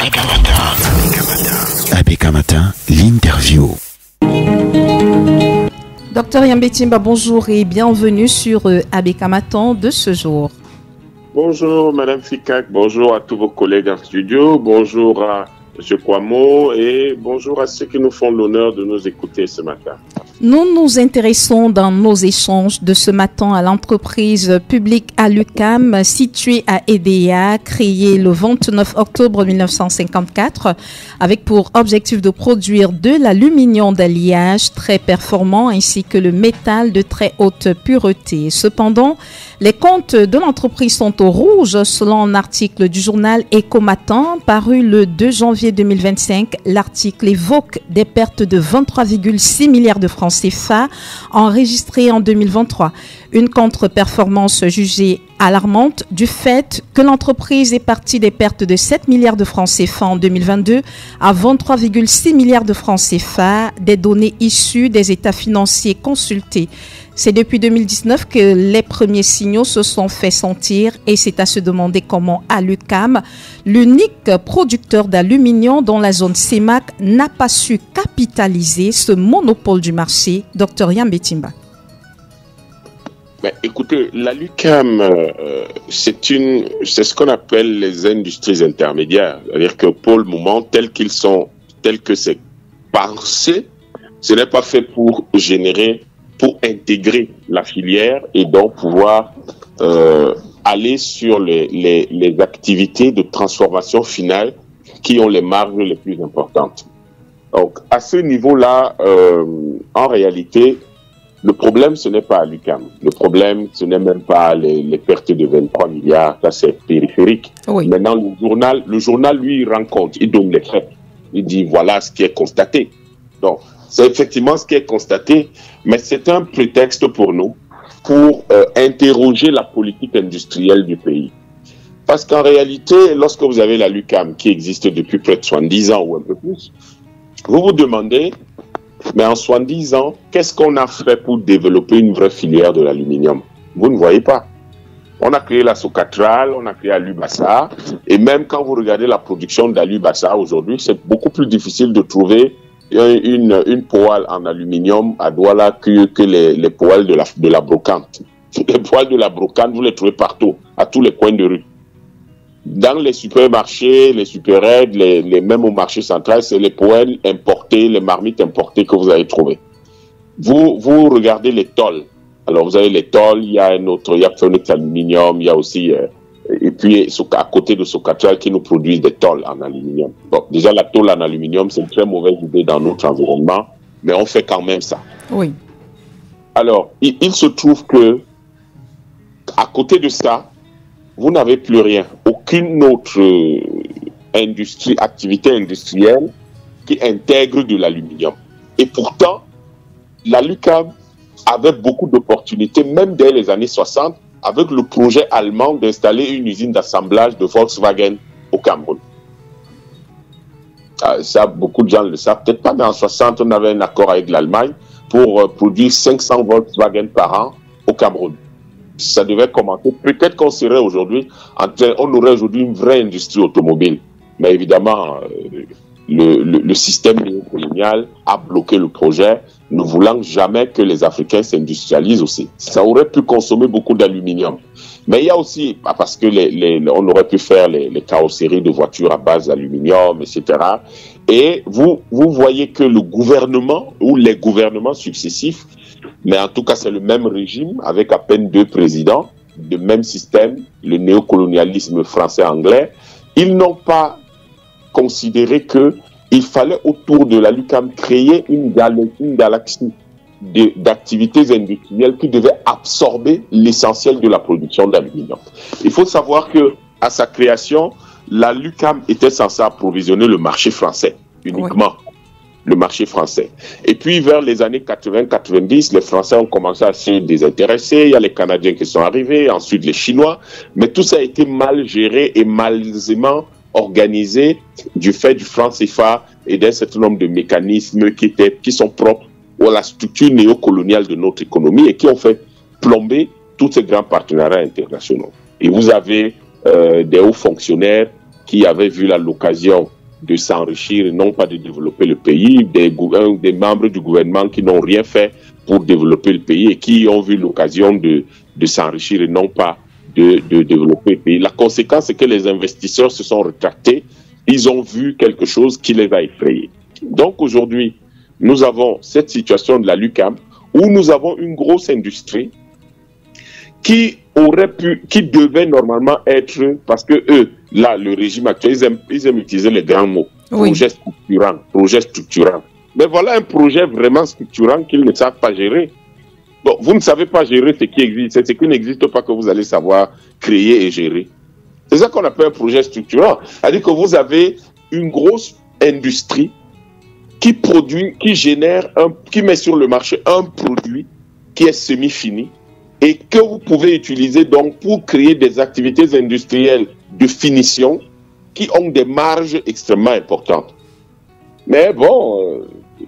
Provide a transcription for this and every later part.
ABK Matin, l'interview. Docteur Yambé Timba, bonjour et bienvenue sur ABK Matin de ce jour. Bonjour Madame Fikak, bonjour à tous vos collègues en studio, bonjour à M. Kwamo et bonjour à ceux qui nous font l'honneur de nous écouter ce matin. Nous nous intéressons dans nos échanges de ce matin à l'entreprise publique Alucam située à Edea, créée le 29 octobre 1954 avec pour objectif de produire de l'aluminium d'alliage très performant ainsi que le métal de très haute pureté. Cependant, les comptes de l'entreprise sont au rouge selon un article du journal Eco-Matin paru le 2 janvier 2025. L'article évoque des pertes de 23,6 milliards de francs CFA enregistrées en 2023. Une contre-performance jugée alarmante du fait que l'entreprise est partie des pertes de 7 milliards de francs CFA en 2022 à 23,6 milliards de francs CFA, des données issues des états financiers consultés. C'est depuis 2019 que les premiers signaux se sont fait sentir et c'est à se demander comment Alucam, l'unique producteur d'aluminium dans la zone CEMAC, n'a pas su capitaliser ce monopole du marché. Dr Yambé Timba. Mais écoutez, l'Alucam, c'est ce qu'on appelle les industries intermédiaires. C'est-à-dire que pour le moment, tel que c'est pensé, ce n'est pas fait pour intégrer la filière et donc pouvoir aller sur les activités de transformation finale qui ont les marges les plus importantes. Donc, à ce niveau-là, en réalité, le problème, ce n'est pas Alucam. Le problème, ce n'est même pas les pertes de 23 milliards. Ça, c'est périphérique. Oui. Maintenant, le journal, lui, rend compte. Il donne les faits. Il dit, voilà ce qui est constaté. Donc, c'est effectivement ce qui est constaté, mais c'est un prétexte pour nous pour interroger la politique industrielle du pays. Parce qu'en réalité, lorsque vous avez l'Alucam qui existe depuis près de 70 ans ou un peu plus, vous vous demandez, mais en 70 ans, qu'est-ce qu'on a fait pour développer une vraie filière de l'aluminium? Vous ne voyez pas. On a créé la Socatral, on a créé Alubassa, et même quand vous regardez la production d'Alubassa aujourd'hui, c'est beaucoup plus difficile de trouver une poêle en aluminium à Douala que les poêles de la brocante. Les poêles de la brocante, vous les trouvez partout, à tous les coins de rue. Dans les supermarchés, les super-aides, même au marché central, c'est les poêles importées, les marmites importées que vous allez trouver. Vous regardez les tôles. Alors vous avez les tôles, il y a Phoenix Aluminium, il y a aussi... et puis, à côté de Socatral, qui nous produisent des tôles en aluminium. Bon, déjà, la tôle en aluminium, c'est une très mauvaise idée dans notre environnement, mais on fait quand même ça. Oui. Alors, il se trouve que, à côté de ça, vous n'avez plus rien. Aucune autre activité industrielle qui intègre de l'aluminium. Et pourtant, l'Alucam avait beaucoup d'opportunités, même dès les années 60, avec le projet allemand d'installer une usine d'assemblage de Volkswagen au Cameroun. Ça, beaucoup de gens le savent. Peut-être pas, mais en 60, on avait un accord avec l'Allemagne pour produire 500 Volkswagen par an au Cameroun. Ça devait commencer. Peut-être qu'on serait aujourd'hui, on aurait aujourd'hui une vraie industrie automobile. Mais évidemment, le système néocolonial a bloqué le projet, ne voulant jamais que les Africains s'industrialisent aussi. Ça aurait pu consommer beaucoup d'aluminium. Mais il y a aussi, parce que on aurait pu faire les carrosseries de voitures à base d'aluminium, etc. Et vous voyez que le gouvernement, ou les gouvernements successifs, mais en tout cas c'est le même régime, avec à peine 2 présidents, le même système, le néocolonialisme français-anglais, ils n'ont pas considéré qu'il fallait autour de l'Alucam créer une galaxie d'activités industrielles qui devaient absorber l'essentiel de la production d'aluminium. Il faut savoir que à sa création, l'Alucam était censé approvisionner le marché français uniquement. Oui. Le marché français. Et puis vers les années 80-90, les Français ont commencé à se désintéresser, il y a les Canadiens qui sont arrivés, ensuite les Chinois, mais tout ça a été mal géré et malaisément organisé du fait du franc CFA et d'un certain nombre de mécanismes qui sont propres à la structure néocoloniale de notre économie et qui ont fait plomber tous ces grands partenariats internationaux. Et vous avez des hauts fonctionnaires qui avaient vu l'occasion de s'enrichir et non pas de développer le pays, des membres du gouvernement qui n'ont rien fait pour développer le pays et qui ont vu l'occasion de s'enrichir et non pas de développer le pays. La conséquence, c'est que les investisseurs se sont rétractés. Ils ont vu quelque chose qui les a effrayés. Donc aujourd'hui, nous avons cette situation de la LUCAM où nous avons une grosse industrie qui devait normalement être, parce que eux, là, le régime actuel, ils aiment utiliser les grands mots. Oui. Projet structurant. Mais voilà un projet vraiment structurant qu'ils ne savent pas gérer. Bon, vous ne savez pas gérer ce qui existe. C'est ce qui n'existe pas que vous allez savoir créer et gérer. C'est ça qu'on appelle un projet structurant. C'est-à-dire que vous avez une grosse industrie qui produit, qui met sur le marché un produit qui est semi-fini et que vous pouvez utiliser donc pour créer des activités industrielles de finition qui ont des marges extrêmement importantes. Mais bon,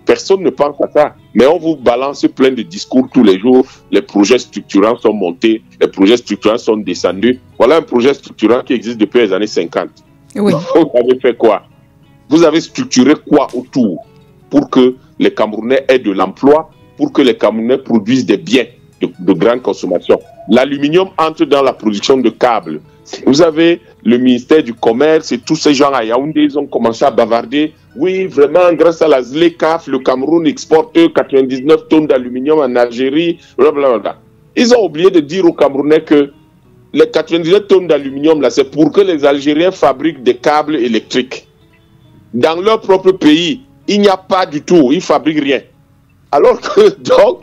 personne ne pense à ça. Mais on vous balance plein de discours tous les jours. Les projets structurants sont montés, les projets structurants sont descendus. Voilà un projet structurant qui existe depuis les années 50. Oui. Vous avez fait quoi? Vous avez structuré quoi autour pour que les Camerounais aient de l'emploi, pour que les Camerounais produisent des biens de grande consommation? L'aluminium entre dans la production de câbles. Vous avez le ministère du Commerce et tous ces gens à Yaoundé, ils ont commencé à bavarder. Oui, vraiment, grâce à la ZLECAF, le Cameroun exporte 99 tonnes d'aluminium en Algérie, blablabla. Ils ont oublié de dire aux Camerounais que les 99 tonnes d'aluminium, là, c'est pour que les Algériens fabriquent des câbles électriques. Dans leur propre pays, il n'y a pas du tout, ils ne fabriquent rien. Alors que, donc,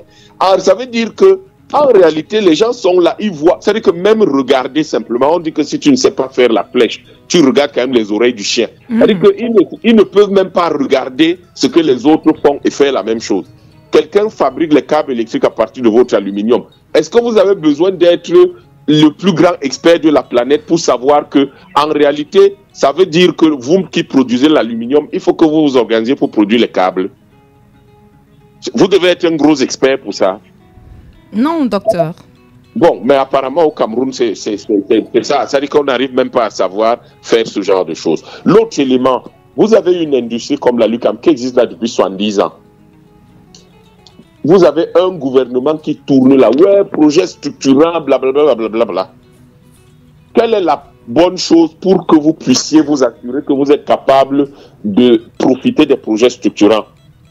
ça veut dire que en réalité, les gens sont là, ils voient. C'est-à-dire que même regarder simplement, on dit que si tu ne sais pas faire la flèche, tu regardes quand même les oreilles du chien. C'est-à-dire qu'ils ne peuvent même pas regarder ce que les autres font et faire la même chose. Quelqu'un fabrique les câbles électriques à partir de votre aluminium. Est-ce que vous avez besoin d'être le plus grand expert de la planète pour savoir que, en réalité, ça veut dire que vous qui produisez l'aluminium, il faut que vous vous organisiez pour produire les câbles. Vous devez être un gros expert pour ça. Non, docteur. Bon, mais apparemment au Cameroun, c'est ça. C'est-à-dire qu'on n'arrive même pas à savoir faire ce genre de choses. L'autre élément, vous avez une industrie comme la LUCAM qui existe là depuis 70 ans. Vous avez un gouvernement qui tourne là. Ouais, projet structurant, blablabla, blablabla. Quelle est la bonne chose pour que vous puissiez vous assurer que vous êtes capable de profiter des projets structurants?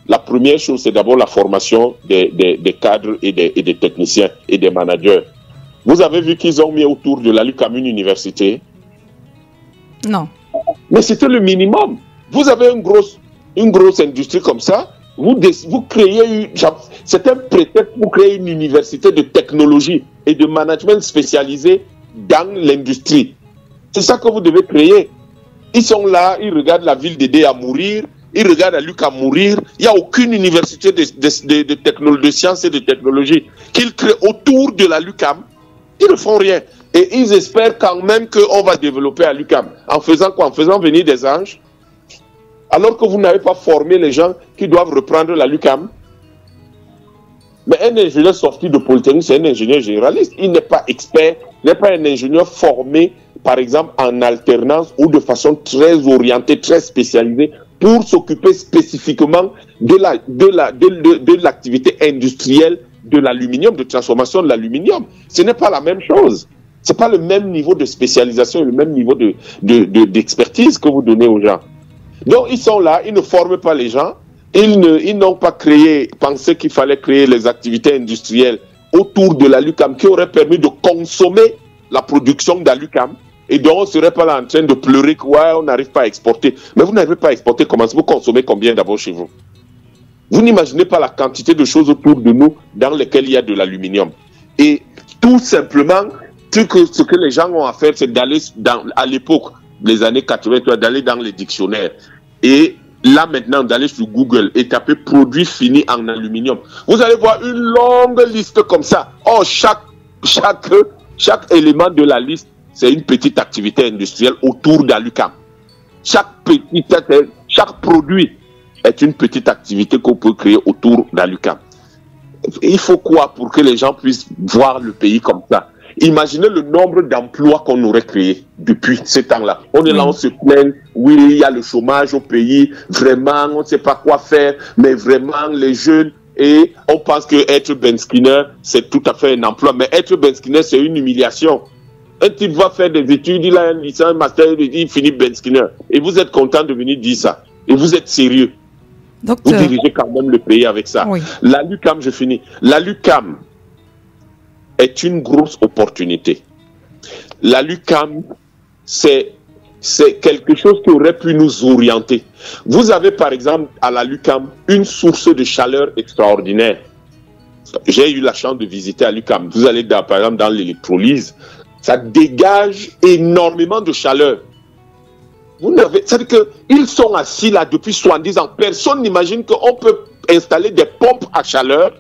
La première chose, c'est d'abord la formation des cadres et des techniciens et des managers. Vous avez vu qu'ils ont mis autour de la LUCAM une université? Non. Mais c'était le minimum. Vous avez une grosse industrie comme ça, vous créez c'est un prétexte pour créer une université de technologie et de management spécialisé dans l'industrie. C'est ça que vous devez créer. Ils sont là, ils regardent la ville d'Édé à mourir, ils regardent la LUCAM mourir. Il n'y a aucune université de sciences et de technologie qu'ils créent autour de la LUCAM. Ils ne font rien. Et ils espèrent quand même qu'on va développer la LUCAM. En faisant quoi? En faisant venir des anges. Alors que vous n'avez pas formé les gens qui doivent reprendre la LUCAM. Mais un ingénieur sorti de Polytechnique, c'est un ingénieur généraliste. Il n'est pas expert, il n'est pas un ingénieur formé, par exemple, en alternance ou de façon très orientée, très spécialisée, pour s'occuper spécifiquement de l'activité industrielle de l'aluminium, de transformation de l'aluminium. Ce n'est pas la même chose. Ce n'est pas le même niveau de spécialisation, le même niveau d'expertise que vous donnez aux gens. Donc, ils sont là, ils ne forment pas les gens. Ils n'ont pas pensé qu'il fallait créer les activités industrielles autour de la LUCAM qui auraient permis de consommer la production de la LUCAM. Et donc, on ne serait pas là en train de pleurer qu'on n'arrive pas à exporter. Mais vous n'arrivez pas à exporter, comment? Vous consommez combien d'abord chez vous? Vous n'imaginez pas la quantité de choses autour de nous dans lesquelles il y a de l'aluminium. Et tout simplement, ce que les gens ont à faire, c'est d'aller à l'époque, les années 80, d'aller dans les dictionnaires. Et là maintenant, d'aller sur Google et taper produits finis en aluminium. Vous allez voir une longue liste comme ça. Oh, chaque élément de la liste, c'est une petite activité industrielle autour de la LUCAM. Chaque produit est une petite activité qu'on peut créer autour de la LUCAM. Il faut quoi pour que les gens puissent voir le pays comme ça? Imaginez le nombre d'emplois qu'on aurait créés depuis ce temps-là. On est là, on se plaint, oui, il y a le chômage au pays, vraiment, on ne sait pas quoi faire, mais vraiment, les jeunes, et on pense que être Ben Skinner, c'est tout à fait un emploi, mais être Ben Skinner, c'est une humiliation. Un type va faire des études, il a un licence, un master, il finit Ben Skinner. Et vous êtes content de venir dire ça. Et vous êtes sérieux. Docteur. Vous dirigez quand même le pays avec ça. Oui. La LUCAM, je finis. La LUCAM est une grosse opportunité. La LUCAM, c'est quelque chose qui aurait pu nous orienter. Vous avez par exemple à la LUCAM une source de chaleur extraordinaire. J'ai eu la chance de visiter à l'UQAM. Vous allez par exemple dans l'électrolyse, ça dégage énormément de chaleur. C'est-à-dire qu'ils sont assis là depuis 70 ans. Personne n'imagine qu'on peut installer des pompes à chaleur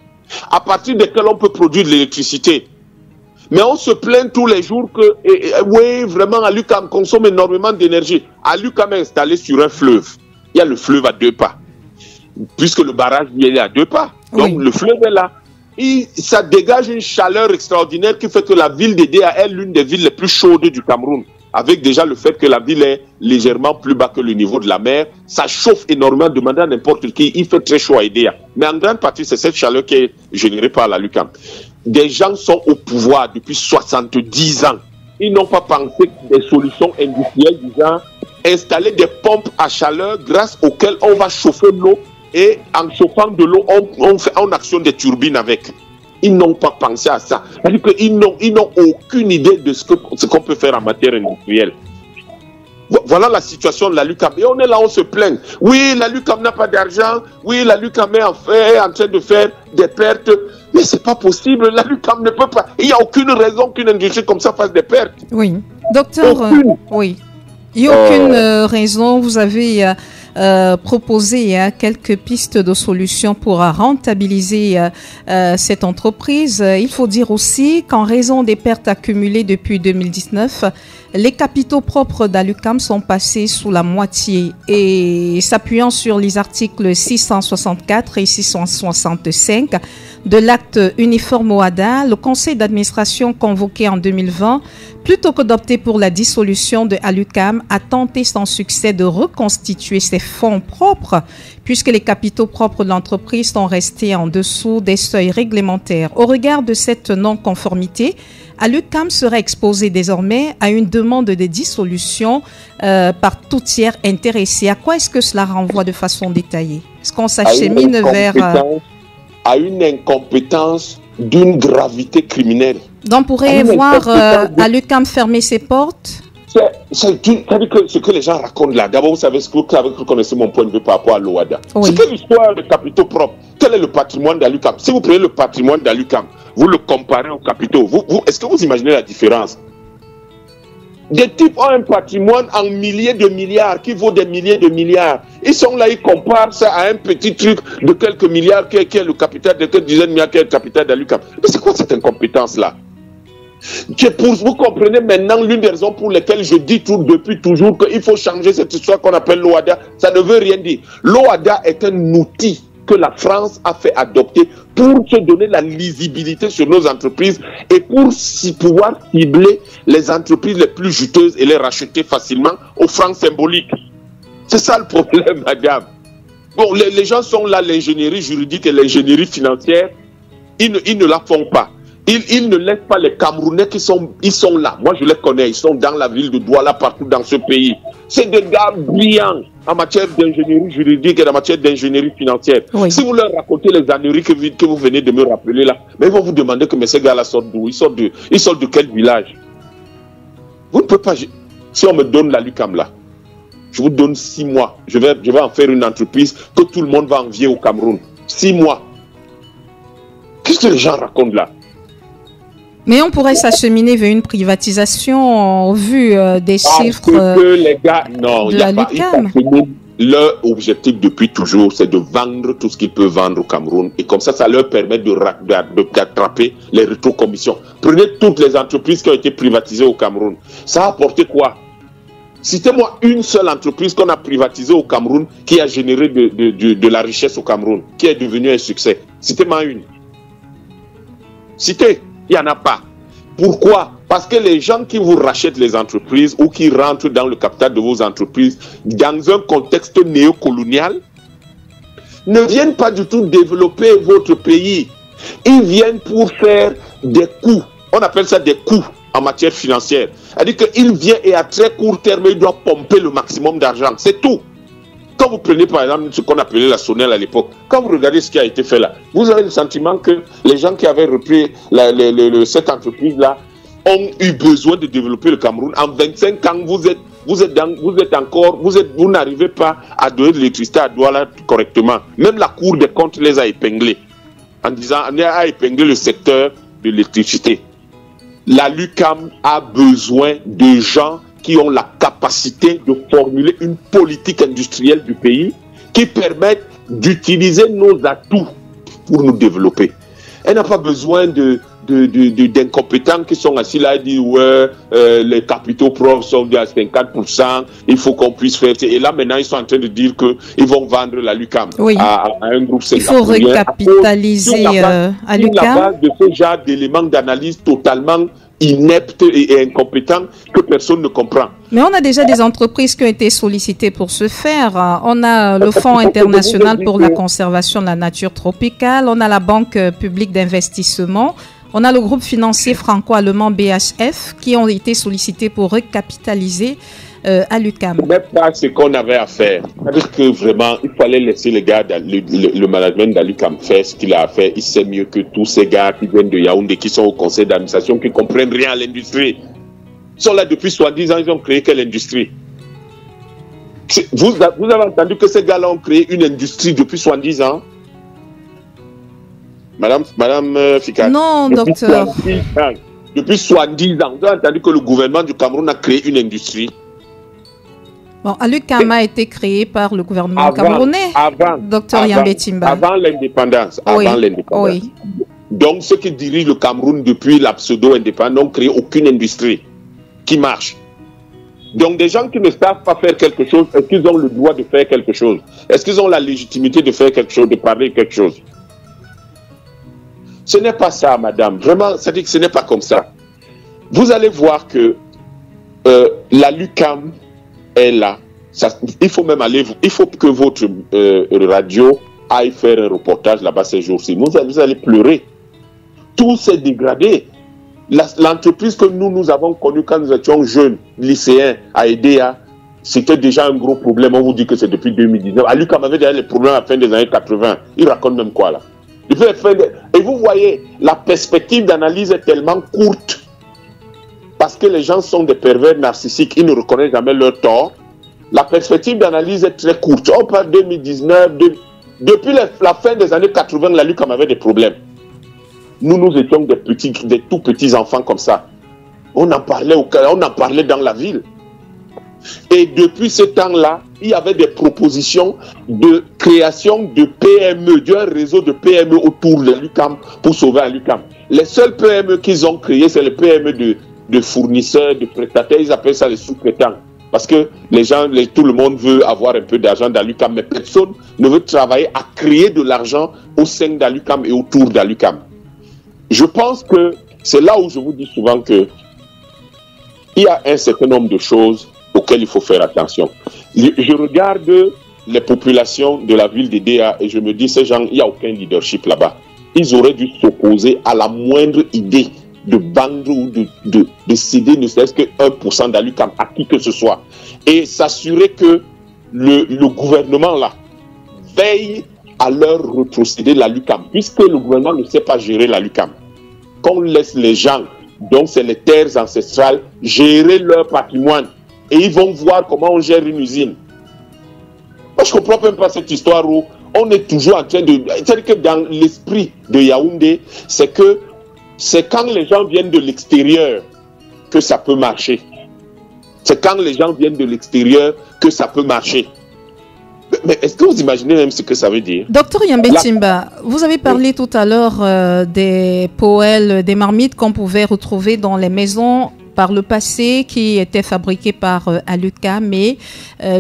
à partir desquelles on peut produire de l'électricité. Mais on se plaint tous les jours que, oui, vraiment, à l'UQAM consomme énormément d'énergie. À l'UQAM est installé sur un fleuve. Il y a le fleuve à 2 pas. Puisque le barrage, il est à 2 pas. Donc, le fleuve est là. Et ça dégage une chaleur extraordinaire qui fait que la ville d'Edea est l'une des villes les plus chaudes du Cameroun. Avec déjà le fait que la ville est légèrement plus bas que le niveau de la mer, ça chauffe énormément, demandez à n'importe qui, il fait très chaud à Edea. Mais en grande partie, c'est cette chaleur qui est générée par la LUCAM. Des gens sont au pouvoir depuis 70 ans. Ils n'ont pas pensé des solutions industrielles du genre installer des pompes à chaleur grâce auxquelles on va chauffer l'eau et en chauffant de l'eau, on actionne des turbines avec. Ils n'ont pas pensé à ça. C'est-à-dire qu'ils n'ont aucune idée de ce qu'on peut faire en matière industrielle. Voilà la situation de la LUCAM. Et on est là, on se plaint. Oui, la LUCAM n'a pas d'argent. Oui, la LUCAM est en train de faire des pertes. Mais c'est pas possible. La LUCAM ne peut pas. Il n'y a aucune raison qu'une industrie comme ça fasse des pertes. Oui. Docteur, oui. Il n'y a aucune raison. Vous avez proposer quelques pistes de solutions pour rentabiliser cette entreprise. Il faut dire aussi qu'en raison des pertes accumulées depuis 2019, les capitaux propres d'Alucam sont passés sous la moitié et s'appuyant sur les articles 664 et 665 de l'acte uniforme OADA, le conseil d'administration convoqué en 2020, plutôt que d'opter pour la dissolution de Alucam, a tenté sans succès de reconstituer ses fonds propres puisque les capitaux propres de l'entreprise sont restés en dessous des seuils réglementaires. Au regard de cette non-conformité, Alucam serait exposé désormais à une demande de dissolution par tout tiers intéressé. À quoi est-ce que cela renvoie de façon détaillée? Est-ce qu'on s'achemine vers... à une incompétence d'une gravité criminelle. Donc, on pourrait voir Alucam fermer ses portes? C'est-à-dire que ce que les gens racontent là, d'abord, vous savez ce que vous connaissez mon point de vue par rapport à l'OADA. Oui. C'est quelle l'histoire des capitaux propres? Quel est le patrimoine d'Alucam? Si vous prenez le patrimoine d'Alucam, vous le comparez aux capitaux, est-ce que vous imaginez la différence? Des types ont un patrimoine en milliers de milliards qui vaut des milliers de milliards. Ils sont là, ils comparent ça à un petit truc de quelques milliards qui est le capital de quelques dizaines de milliards qui est le capital d'Alucam. Mais c'est quoi cette incompétence-là? Vous comprenez maintenant l'une des raisons pour lesquelles je dis depuis toujours qu'il faut changer cette histoire qu'on appelle l'OADA. Ça ne veut rien dire. L'OADA est un outil que la France a fait adopter pour se donner la lisibilité sur nos entreprises et pour pouvoir cibler les entreprises les plus juteuses et les racheter facilement aux francs symboliques. C'est ça le problème, madame. Bon, les gens sont là, l'ingénierie juridique et l'ingénierie financière, ils ne la font pas. Ils ne laissent pas les Camerounais ils sont là. Moi, je les connais. Ils sont dans la ville de Douala, partout dans ce pays. C'est des gars brillants en matière d'ingénierie juridique et en matière d'ingénierie financière. Oui. Si vous leur racontez les âneries que vous venez de me rappeler là, mais ils vont vous demander que ces gars-là sortent d'où? Ils sortent de quel village? Vous ne pouvez pas... Si on me donne la LUCAM là, je vous donne 6 mois. Je vais en faire une entreprise que tout le monde va envier au Cameroun. 6 mois. Qu'est-ce que les gens racontent là? Mais on pourrait s'acheminer vers une privatisation au vu des chiffres que les gars, non, il n'y a pas. Leur objectif depuis toujours, c'est de vendre tout ce qu'ils peuvent vendre au Cameroun. Et comme ça leur permet d'attraper les rétrocommissions. Prenez toutes les entreprises qui ont été privatisées au Cameroun. Ça a apporté quoi? Citez-moi une seule entreprise qu'on a privatisée au Cameroun qui a généré de la richesse au Cameroun, qui est devenue un succès. Citez-moi une. Citez. Il n'y en a pas. Pourquoi? Parce que les gens qui vous rachètent les entreprises ou qui rentrent dans le capital de vos entreprises dans un contexte néocolonial ne viennent pas du tout développer votre pays. Ils viennent pour faire des coûts. On appelle ça des coûts en matière financière. C'est-à-dire qu'il vient et à très court terme, il doit pomper le maximum d'argent. C'est tout. Quand vous prenez par exemple ce qu'on appelait la Sonel à l'époque, quand vous regardez ce qui a été fait là, vous avez le sentiment que les gens qui avaient repris cette entreprise-là ont eu besoin de développer le Cameroun. En 25 ans, vous n'arrivez pas à donner de l'électricité à Douala correctement. Même la Cour des comptes les a épinglés en disant on a épinglé le secteur de l'électricité. La LUCAM a besoin de gens qui ont la capacité de formuler une politique industrielle du pays qui permette d'utiliser nos atouts pour nous développer. Elle n'a pas besoin d'incompétents qui sont assis là et disent ouais, les capitaux propres sont à 50%, il faut qu'on puisse faire. Et là maintenant ils sont en train de dire qu'ils vont vendre la LUCAM à un groupe singapourien. Il faut recapitaliser à LUCAM. Sur la base de ce genre d'éléments d'analyse totalement ineptes et incompétents que personne ne comprend. Mais on a déjà des entreprises qui ont été sollicitées pour ce faire. On a le Fonds international pour la conservation de la nature tropicale, on a la Banque publique d'investissement, on a le groupe financier franco-allemand BHF qui ont été sollicités pour recapitaliser à l'UQAM. Mais pas ce qu'on avait à faire. C'est-à-dire que vraiment, il fallait laisser le gars, le management d'Alucam faire ce qu'il a à faire. Il sait mieux que tous ces gars qui viennent de Yaoundé, qui sont au conseil d'administration, qui ne comprennent rien à l'industrie. Ils sont là depuis 70 ans, ils ont créé quelle industrie? Vous avez entendu que ces gars-là ont créé une industrie depuis 70 ans? Madame Fika. Non, docteur. Depuis 70 ans, vous avez entendu que le gouvernement du Cameroun a créé une industrie? Bon, l'UQAM a été créé par le gouvernement camerounais, docteur Yambé Timba. Avant l'indépendance. Oui. Donc, ceux qui dirigent le Cameroun depuis la pseudo-indépendance n'ont créé aucune industrie qui marche. Donc, des gens qui ne savent pas faire quelque chose, est-ce qu'ils ont le droit de faire quelque chose? Est-ce qu'ils ont la légitimité de faire quelque chose, de parler quelque chose? Ce n'est pas ça, madame. Vraiment, ça dit que ce n'est pas comme ça. Vous allez voir que la LUCAM est là. Il faut même aller, il faut que votre radio aille faire un reportage là-bas ces jours-ci. Vous allez pleurer. Tout s'est dégradé. L'entreprise que nous avons connue quand nous étions jeunes, lycéens, à EDEA, c'était déjà un gros problème. On vous dit que c'est depuis 2019. À l'UQAM avait déjà les problèmes à la fin des années 80. Il raconte même quoi là? Et vous voyez, la perspective d'analyse est tellement courte parce que les gens sont des pervers narcissiques, ils ne reconnaissent jamais leur tort. La perspective d'analyse est très courte. On parle 2019, depuis la fin des années 80, la LUQAM avait des problèmes. Nous étions des tout petits enfants comme ça. On en parlait dans la ville. Et depuis ce temps-là, il y avait des propositions de création de PME, d'un réseau de PME autour de l'UQAM pour sauver l'UQAM. Les seuls PME qu'ils ont créés, c'est les PME de fournisseurs, de prestataires, ils appellent ça les sous-traitants. Parce que tout le monde veut avoir un peu d'argent dans l'UQAM, mais personne ne veut travailler à créer de l'argent au sein de l'UQAM et autour de l'UQAM. Je pense que c'est là où je vous dis souvent que il y a un certain nombre de choses auxquelles il faut faire attention. Je regarde les populations de la ville d'EDEA et je me dis, ces gens, il n'y a aucun leadership là-bas. Ils auraient dû s'opposer à la moindre idée de vendre ou de céder ne serait-ce que 1% d'Alucam à qui que ce soit. Et s'assurer que le gouvernement là veille à leur retrocéder l'Alucam, puisque le gouvernement ne sait pas gérer l'Alucam. Qu'on laisse les gens, donc c'est les terres ancestrales, gérer leur patrimoine. Et ils vont voir comment on gère une usine. Moi, je ne comprends même pas cette histoire où on est toujours en train de... C'est-à-dire que dans l'esprit de Yaoundé, c'est que c'est quand les gens viennent de l'extérieur que ça peut marcher. C'est quand les gens viennent de l'extérieur que ça peut marcher. Mais est-ce que vous imaginez même ce que ça veut dire? Docteur Yambé Timba, vous avez parlé tout à l'heure des poêles, des marmites qu'on pouvait retrouver dans les maisons par le passé qui étaient fabriqués par Alucam, mais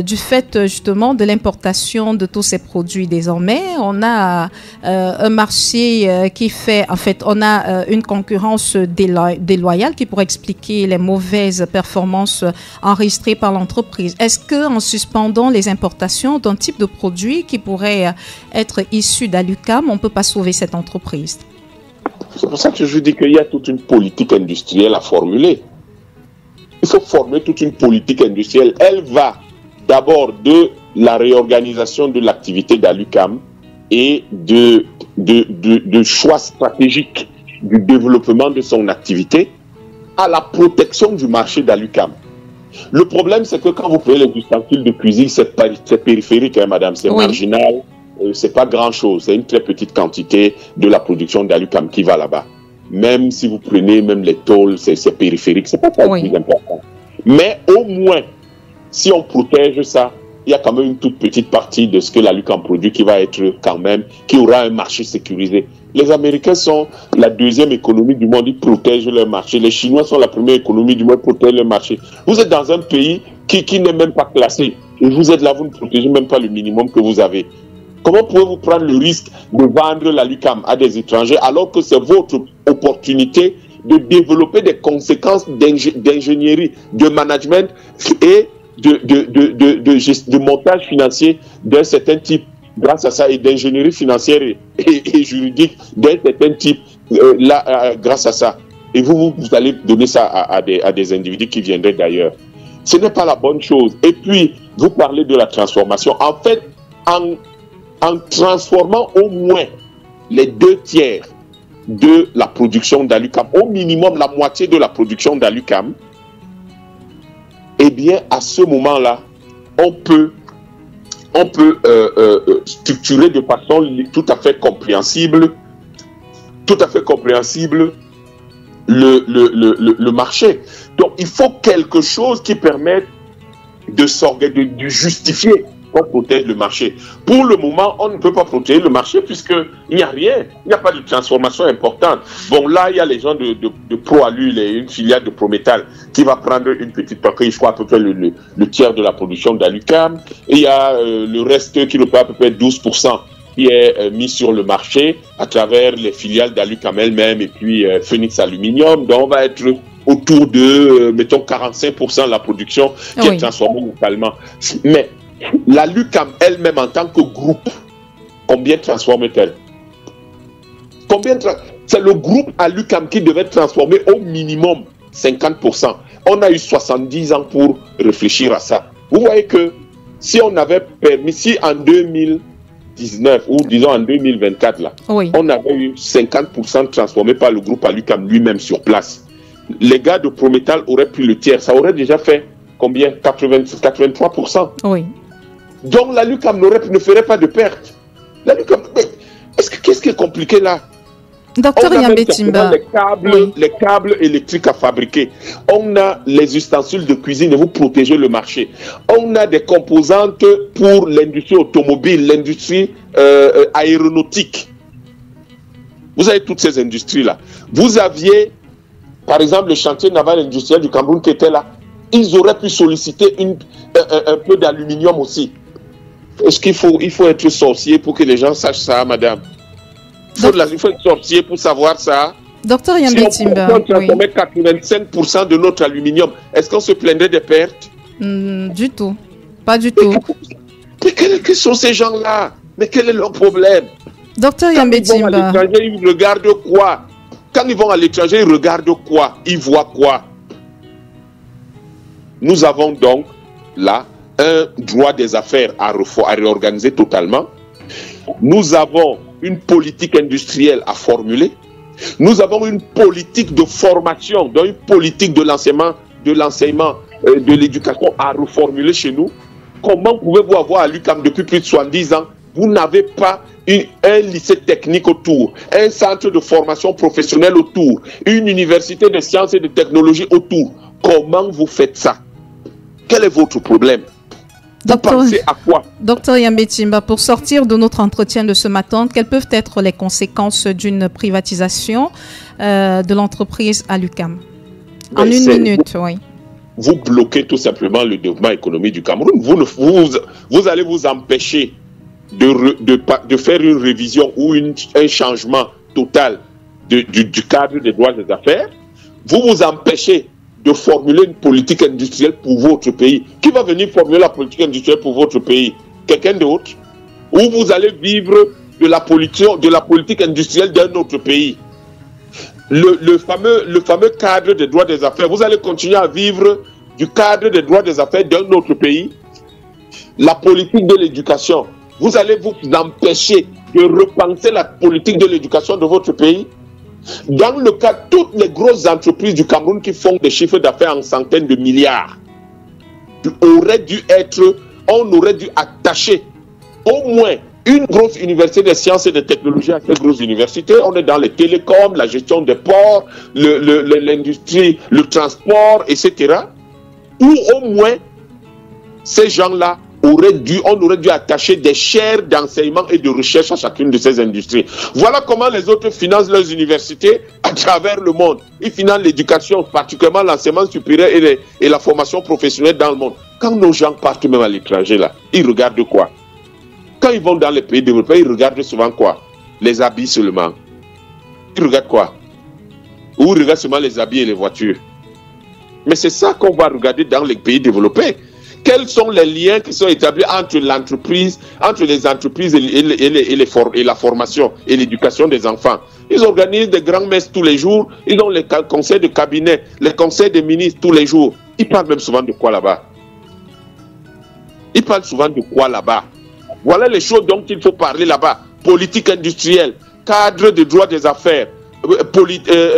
du fait justement de l'importation de tous ces produits désormais, on a un marché qui fait, en fait, on a une concurrence déloyale qui pourrait expliquer les mauvaises performances enregistrées par l'entreprise. Est-ce qu'en suspendant les importations d'un type de produit qui pourrait être issu d'Alucam, on ne peut pas sauver cette entreprise? C'est pour ça que je dis qu'il y a toute une politique industrielle à formuler. Il faut former toute une politique industrielle. Elle va d'abord de la réorganisation de l'activité d'Alucam et de choix stratégiques du développement de son activité à la protection du marché d'Alucam. Le problème, c'est que quand vous prenez les ustensiles de cuisine, c'est périphérique, hein, madame, c'est marginal. C'est pas grand-chose, c'est une très petite quantité de la production d'Alucam qui va là-bas. Même si vous prenez même les tôles, c'est périphérique, c'est pas ça le plus important. Mais au moins, si on protège ça, il y a quand même une toute petite partie de ce que l'Alucam produit qui va être quand même, qui aura un marché sécurisé. Les Américains sont la deuxième économie du monde, ils protègent leur marché. Les Chinois sont la première économie du monde, ils protègent leur marché. Vous êtes dans un pays qui n'est même pas classé. Et vous êtes là, vous ne protégez même pas le minimum que vous avez. Comment pouvez-vous prendre le risque de vendre l'Alucam à des étrangers alors que c'est votre opportunité de développer des conséquences d'ingénierie, de management et de montage financier d'un certain type grâce à ça et d'ingénierie financière et juridique d'un certain type grâce à ça. Et vous allez donner ça à des individus qui viendraient d'ailleurs. Ce n'est pas la bonne chose. Et puis, vous parlez de la transformation. En fait, en transformant au moins les 2/3 de la production d'Alucam, au minimum la moitié de la production d'Alucam, eh bien, à ce moment-là, on peut structurer de façon tout à fait compréhensible le marché. Donc, il faut quelque chose qui permette de justifier qu'on protège le marché. Pour le moment, on ne peut pas protéger le marché puisqu'il n'y a rien. Il n'y a pas de transformation importante. Bon, là, il y a les gens de ProAlul et une filiale de Prométal qui va prendre une petite partie, je crois à peu près le tiers de la production d'Alucam. Et il y a le reste qui représente à peu près 12% qui est mis sur le marché à travers les filiales d'Alucam elles-mêmes et puis Phoenix Aluminium. Donc, on va être autour de, mettons, 45% de la production qui est transformée localement. Mais l'Alucam elle-même en tant que groupe, combien transforme-t-elle? C'est le groupe Alucam qui devait transformer au minimum 50%. On a eu 70 ans pour réfléchir à ça. Vous voyez que si on avait permis, si en 2019 ou disons en 2024, là, on avait eu 50% transformé par le groupe Alucam lui-même sur place, les gars de Prométal auraient pris le tiers. Ça aurait déjà fait combien? 83%. Oui. Donc l'Alucam ne ferait pas de perte. Qu'est-ce qui est compliqué là? Docteur Yambé Timba. Les câbles électriques à fabriquer. On a les ustensiles de cuisine et vous protégez le marché. On a des composantes pour l'industrie automobile, l'industrie aéronautique. Vous avez toutes ces industries-là. Vous aviez, par exemple, le chantier naval industriel du Cameroun qui était là. Ils auraient pu solliciter un peu d'aluminium aussi. Est-ce qu'il faut être sorcier pour que les gens sachent ça, madame? Il faut être sorcier pour savoir ça. Docteur Yambé Timba, si on transformait 85% de notre aluminium, est-ce qu'on se plaindrait des pertes? Du tout. Pas du tout. Mais quels sont ces gens-là? Mais quel est leur problème? Docteur Yambé Timba. Ils regardent quoi? Quand ils vont à l'étranger, ils regardent quoi? Ils voient quoi? Nous avons donc là un droit des affaires à réorganiser totalement. Nous avons une politique industrielle à formuler. Nous avons une politique de formation, donc une politique de l'enseignement, de l'éducation à reformuler chez nous. Comment pouvez-vous avoir à l'UQAM depuis plus de 70 ans? Vous n'avez pas un lycée technique autour, un centre de formation professionnelle autour, une université de sciences et de technologie autour. Comment vous faites ça? Quel est votre problème? Vous pensez à quoi? Docteur Yambé Timba, pour sortir de notre entretien de ce matin, quelles peuvent être les conséquences d'une privatisation de l'entreprise Alucam? En une minute, oui. Vous bloquez tout simplement le développement économique du Cameroun. Vous allez vous empêcher de faire une révision ou un changement total du cadre des droits des affaires. Vous vous empêchez de formuler une politique industrielle pour votre pays. Qui va venir formuler la politique industrielle pour votre pays? Quelqu'un d'autre? Ou vous allez vivre de la politique industrielle d'un autre pays? Le fameux cadre des droits des affaires, vous allez continuer à vivre du cadre des droits des affaires d'un autre pays. La politique de l'éducation, vous allez vous empêcher de repenser la politique de l'éducation de votre pays. Dans le cas, toutes les grosses entreprises du Cameroun qui font des chiffres d'affaires en centaines de milliards, on aurait dû attacher au moins une grosse université de sciences et de technologies à cette grosse université. On est dans les télécoms, la gestion des ports, l'industrie, le transport, etc. Ou au moins, ces gens-là, on aurait dû attacher des chaires d'enseignement et de recherche à chacune de ces industries. Voilà comment les autres financent leurs universités à travers le monde. Ils financent l'éducation, particulièrement l'enseignement supérieur et la formation professionnelle dans le monde. Quand nos gens partent même à l'étranger, là, ils regardent quoi? Quand ils vont dans les pays développés, ils regardent souvent quoi? Les habits seulement. Ils regardent quoi? Ou ils regardent seulement les habits et les voitures. Mais c'est ça qu'on va regarder dans les pays développés. Quels sont les liens qui sont établis entre les entreprises et la formation et l'éducation des enfants? Ils organisent des grands messes tous les jours. Ils ont les conseils de cabinet, les conseils des ministres tous les jours. Ils parlent même souvent de quoi là-bas? Voilà les choses dont il faut parler là-bas. Politique industrielle, cadre de droit des affaires,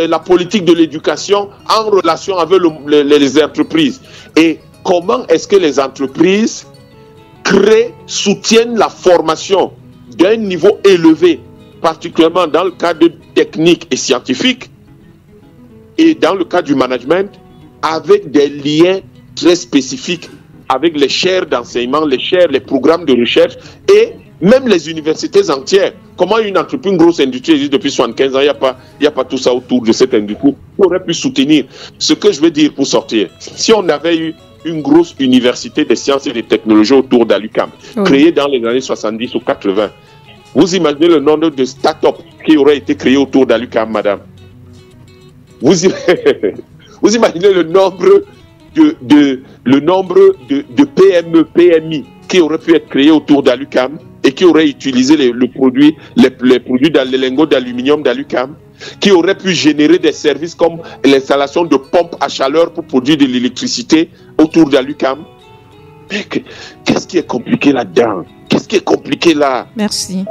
la politique de l'éducation en relation avec les entreprises. Et comment est-ce que les entreprises soutiennent la formation d'un niveau élevé, particulièrement dans le cadre technique et scientifique, et dans le cadre du management, avec des liens très spécifiques avec les chaires d'enseignement, les programmes de recherche et même les universités entières. Comment une grosse industrie existe depuis 75 ans, il n'y a pas tout ça autour de cette industrie. On aurait pu soutenir. Ce que je veux dire pour sortir, si on avait eu une grosse université de sciences et de technologies autour d'Alucam, créée dans les années 70 ou 80, vous imaginez le nombre de start-up qui auraient été créés autour d'Alucam, madame? Vous imaginez le nombre de PME, PMI qui auraient pu être créés autour d'Alucam et qui auraient utilisé les produits dans les lingots d'aluminium d'Alucam, qui auraient pu générer des services comme l'installation de pompes à chaleur pour produire de l'électricité autour d'Alucam. Mais qu'est-ce qui est compliqué là-dedans? Qu'est-ce qui est compliqué là? Merci.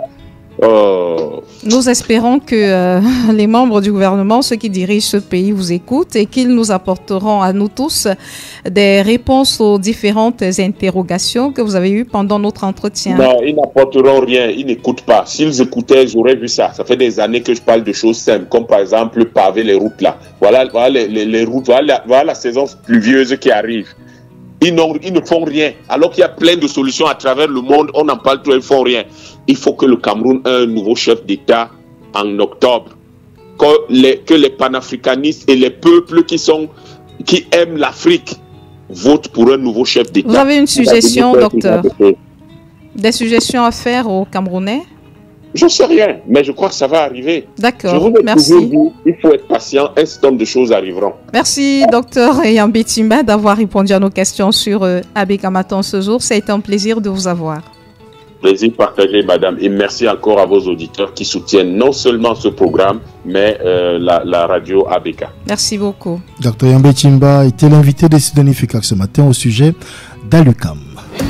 Nous espérons que les membres du gouvernement, ceux qui dirigent ce pays, vous écoutent et qu'ils nous apporteront à nous tous des réponses aux différentes interrogations que vous avez eues pendant notre entretien. Non, ils n'apporteront rien, ils n'écoutent pas. S'ils écoutaient, j'aurais vu ça. Ça fait des années que je parle de choses simples, comme par exemple paver les routes là. Voilà les routes, voilà la saison pluvieuse qui arrive. Ils ne font rien. Alors qu'il y a plein de solutions à travers le monde, on en parle tout, ils ne font rien. Il faut que le Cameroun ait un nouveau chef d'État en octobre. Que les panafricanistes et les peuples qui aiment l'Afrique votent pour un nouveau chef d'État. Vous avez une suggestion, docteur? Des suggestions à faire aux Camerounais? Je ne sais rien, mais je crois que ça va arriver. D'accord, merci. Il faut être patient, un certain nombre de choses arriveront. Merci, docteur Yambé Timba, d'avoir répondu à nos questions sur Abbé Kamaton ce jour. Ça a été un plaisir de vous avoir. Plaisir partagé, madame. Et merci encore à vos auditeurs qui soutiennent non seulement ce programme, mais la radio ABK. Merci beaucoup. Docteur Yambé Timba était l'invité de Sidonie Fikak ce matin au sujet d'Alucam.